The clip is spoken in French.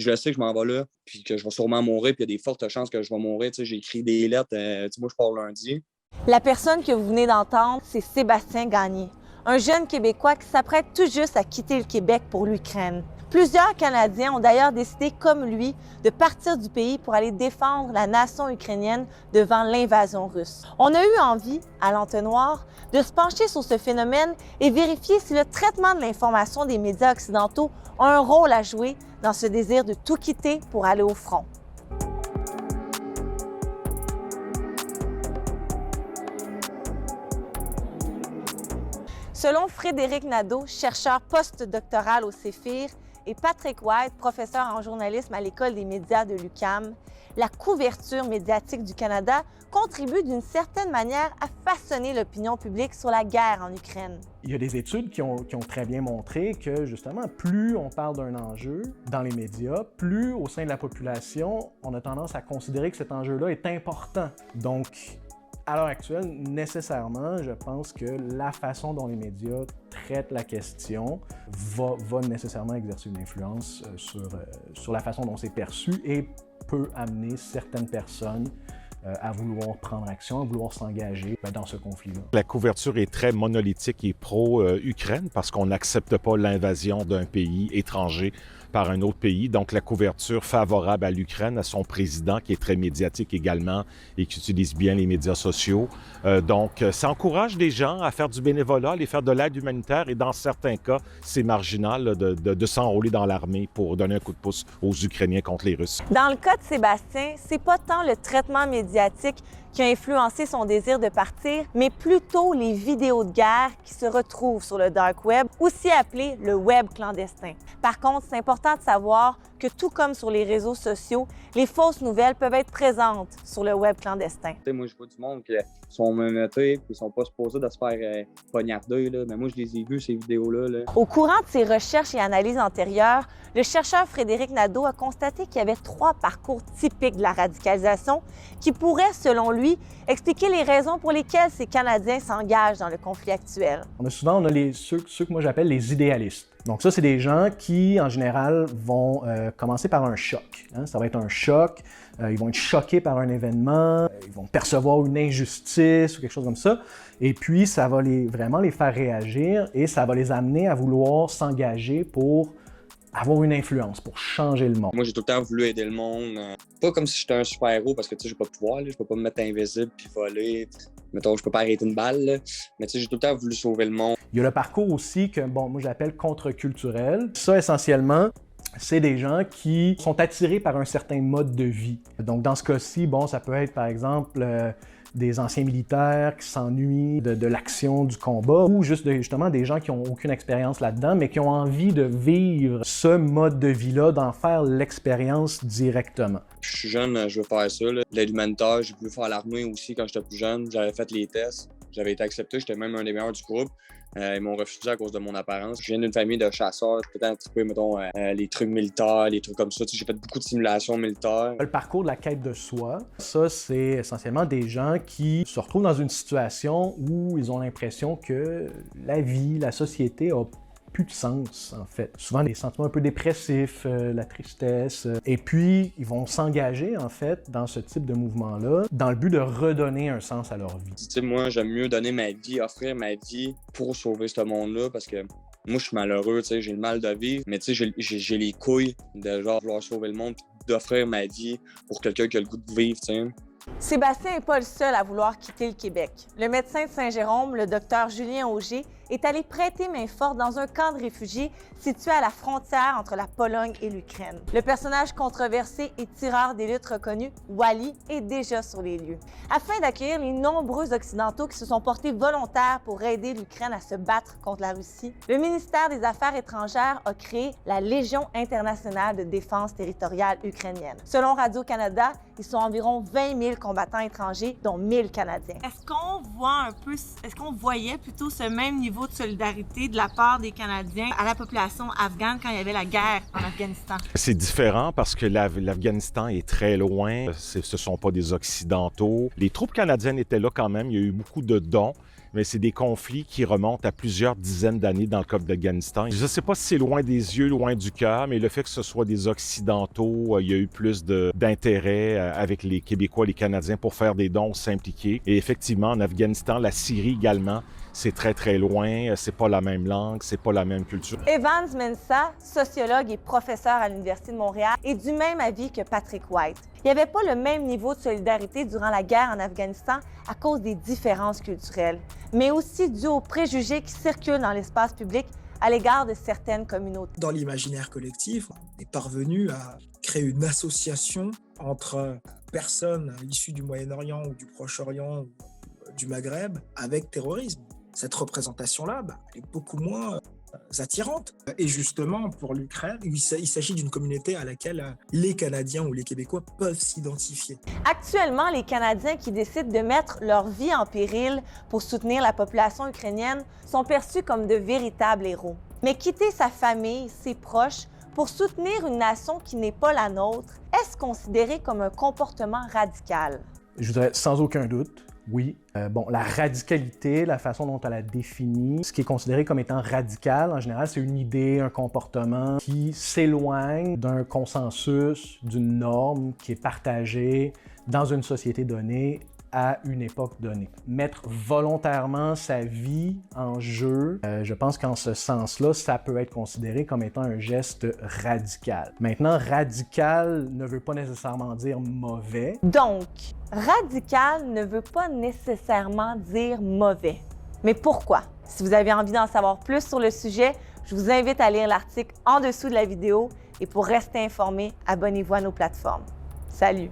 je sais que je m'en vais là, puis que je vais sûrement mourir, puis il y a des fortes chances que je vais mourir. Tu sais, j'ai écrit des lettres. Tu sais, moi, je pars lundi. La personne que vous venez d'entendre, c'est Sébastien Gagné, un jeune Québécois qui s'apprête tout juste à quitter le Québec pour l'Ukraine. Plusieurs Canadiens ont d'ailleurs décidé, comme lui, de partir du pays pour aller défendre la nation ukrainienne devant l'invasion russe. On a eu envie, à l'entonnoir, de se pencher sur ce phénomène et vérifier si le traitement de l'information des médias occidentaux a un rôle à jouer dans ce désir de tout quitter pour aller au front. Selon Frédéric Nadeau, chercheur postdoctoral au CEPHIR, et Patrick White, professeur en journalisme à l'École des médias de l'UQAM, la couverture médiatique du Canada contribue d'une certaine manière à façonner l'opinion publique sur la guerre en Ukraine. Il y a des études qui ont très bien montré que, justement, plus on parle d'un enjeu dans les médias, plus au sein de la population, on a tendance à considérer que cet enjeu-là est important. Donc, à l'heure actuelle, nécessairement, je pense que la façon dont les médias traitent la question va nécessairement exercer une influence sur la façon dont c'est perçu et peut amener certaines personnes à vouloir prendre action, à vouloir s'engager dans ce conflit-là. La couverture est très monolithique et pro-Ukraine parce qu'on n'accepte pas l'invasion d'un pays étranger par un autre pays. Donc, la couverture favorable à l'Ukraine, à son président, qui est très médiatique également et qui utilise bien les médias sociaux. Donc, ça encourage des gens à faire du bénévolat, à aller faire de l'aide humanitaire et dans certains cas, c'est marginal là, de s'enrôler dans l'armée pour donner un coup de pouce aux Ukrainiens contre les Russes. Dans le cas de Sébastien, c'est pas tant le traitement médiatique qui a influencé son désir de partir, mais plutôt les vidéos de guerre qui se retrouvent sur le dark web, aussi appelé le web clandestin. Par contre, c'est important de savoir que tout comme sur les réseaux sociaux, les fausses nouvelles peuvent être présentes sur le web clandestin. Moi, je vois du monde qui sont menottés puis ils sont pas supposés de se faire poignarder, là. Mais moi, je les ai vus, ces vidéos-là. Là. Au courant de ses recherches et analyses antérieures, le chercheur Frédéric Nadeau a constaté qu'il y avait 3 parcours typiques de la radicalisation qui pourraient, selon lui, expliquer les raisons pour lesquelles ces Canadiens s'engagent dans le conflit actuel. On a ceux que moi j'appelle les idéalistes. Donc ça, c'est des gens qui, en général, vont commencer par un choc. Hein? Ça va être un choc, ils vont être choqués par un événement, ils vont percevoir une injustice ou quelque chose comme ça, et puis ça va vraiment les faire réagir et ça va les amener à vouloir s'engager pour avoir une influence, pour changer le monde. Moi, j'ai tout le temps voulu aider le monde. Pas comme si j'étais un super-héros, parce que tu sais, j'ai pas de pouvoir, là. Je peux pas me mettre invisible puis voler. Mettons, je peux pas arrêter une balle, là. Mais tu sais, j'ai tout le temps voulu sauver le monde. Il y a le parcours aussi que, moi j'appelle contre-culturel. Ça, essentiellement, c'est des gens qui sont attirés par un certain mode de vie. Donc, dans ce cas-ci, ça peut être, par exemple, des anciens militaires qui s'ennuient de l'action, du combat, ou justement des gens qui n'ont aucune expérience là-dedans, mais qui ont envie de vivre ce mode de vie-là, d'en faire l'expérience directement. Je suis jeune, je veux faire ça, là. L'aide humanitaire, j'ai voulu faire l'armée aussi quand j'étais plus jeune. J'avais fait les tests, j'avais été accepté, j'étais même un des meilleurs du groupe. Ils m'ont refusé à cause de mon apparence. Je viens d'une famille de chasseurs. Je peux un petit peu, mettons, les trucs militaires, les trucs comme ça. Tu sais, j'ai fait beaucoup de simulations militaires. Le parcours de la quête de soi, ça, c'est essentiellement des gens qui se retrouvent dans une situation où ils ont l'impression que la vie, la société a plus de sens, en fait. Souvent des sentiments un peu dépressifs, la tristesse. Et puis, ils vont s'engager, en fait, dans ce type de mouvement-là, dans le but de redonner un sens à leur vie. Tu sais, moi, j'aime mieux donner ma vie, offrir ma vie pour sauver ce monde-là, parce que moi, je suis malheureux, tu sais, j'ai le mal de vivre, mais tu sais, j'ai les couilles de genre vouloir sauver le monde, puis d'offrir ma vie pour quelqu'un qui a le goût de vivre, tu sais. Sébastien n'est pas le seul à vouloir quitter le Québec. Le médecin de Saint-Jérôme, le docteur Julien Auger, est allé prêter main forte dans un camp de réfugiés situé à la frontière entre la Pologne et l'Ukraine. Le personnage controversé et tireur d'élite reconnu, Wally, est déjà sur les lieux. Afin d'accueillir les nombreux Occidentaux qui se sont portés volontaires pour aider l'Ukraine à se battre contre la Russie, le ministère des Affaires étrangères a créé la Légion internationale de défense territoriale ukrainienne. Selon Radio-Canada, ils sont environ 20 000 combattants étrangers, dont 1 000 Canadiens. Est-ce qu'on voyait plutôt ce même niveau de solidarité de la part des Canadiens à la population afghane quand il y avait la guerre en Afghanistan? C'est différent parce que l'Afghanistan est très loin. Ce ne sont pas des Occidentaux. Les troupes canadiennes étaient là quand même. Il y a eu beaucoup de dons. mais c'est des conflits qui remontent à plusieurs dizaines d'années dans le cas de l'Afghanistan. Je ne sais pas si c'est loin des yeux, loin du cœur, mais le fait que ce soit des Occidentaux, il y a eu plus d'intérêt avec les Québécois, les Canadiens pour faire des dons, s'impliquer. Et effectivement, en Afghanistan, la Syrie également, c'est très, très loin, c'est pas la même langue, c'est pas la même culture. Evans Mensah, sociologue et professeur à l'Université de Montréal, est du même avis que Patrick White. Il n'y avait pas le même niveau de solidarité durant la guerre en Afghanistan à cause des différences culturelles, mais aussi dû aux préjugés qui circulent dans l'espace public à l'égard de certaines communautés. Dans l'imaginaire collectif, on est parvenu à créer une association entre personnes issues du Moyen-Orient ou du Proche-Orient ou du Maghreb avec terrorisme. Cette représentation-là, elle est beaucoup moins attirante. Et justement, pour l'Ukraine, il s'agit d'une communauté à laquelle les Canadiens ou les Québécois peuvent s'identifier. Actuellement, les Canadiens qui décident de mettre leur vie en péril pour soutenir la population ukrainienne sont perçus comme de véritables héros. Mais quitter sa famille, ses proches, pour soutenir une nation qui n'est pas la nôtre, est-ce considéré comme un comportement radical? Je dirais sans aucun doute. Oui. La radicalité, la façon dont on la définit, ce qui est considéré comme étant radical, en général, c'est une idée, un comportement qui s'éloigne d'un consensus, d'une norme qui est partagée dans une société donnée à une époque donnée. Mettre volontairement sa vie en jeu, je pense qu'en ce sens-là, ça peut être considéré comme étant un geste radical. Maintenant, radical ne veut pas nécessairement dire mauvais. Donc, radical ne veut pas nécessairement dire mauvais. Mais pourquoi? Si vous avez envie d'en savoir plus sur le sujet, je vous invite à lire l'article en dessous de la vidéo et pour rester informé, abonnez-vous à nos plateformes. Salut!